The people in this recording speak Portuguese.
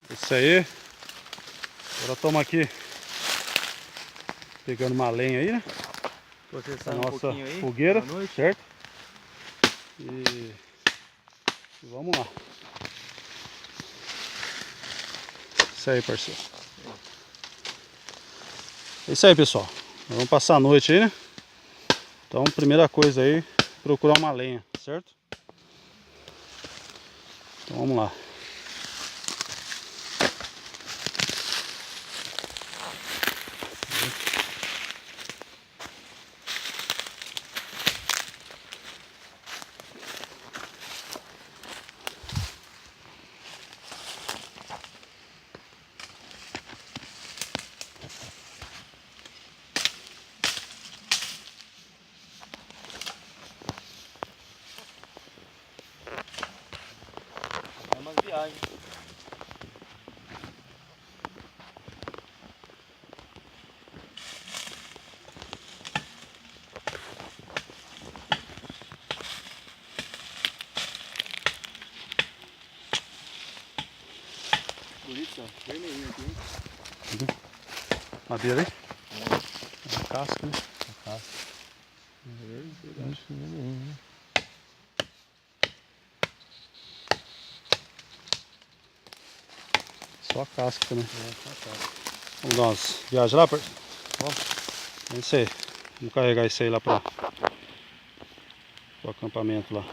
Isso aí. Agora estamos aqui pegando uma lenha aí, né? Processar a um nossa pouquinho aí. fogueira, Boa noite. certo? E vamos lá. Isso aí, parceiro. É isso aí, pessoal. Vamos passar a noite aí, né? Então, primeira coisa aí, procurar uma lenha, certo? Então vamos lá. É uma viagem. Bonito, ó. Vermelhinho aqui, hein? Madeira aí? É a casca, né? A casca. Vermelhinho, né? Só a casca, né? É, só a casca. Vamos dar umas viagens lá, parceiro? Vamos. É isso aí. Vamos carregar isso aí lá para o acampamento lá.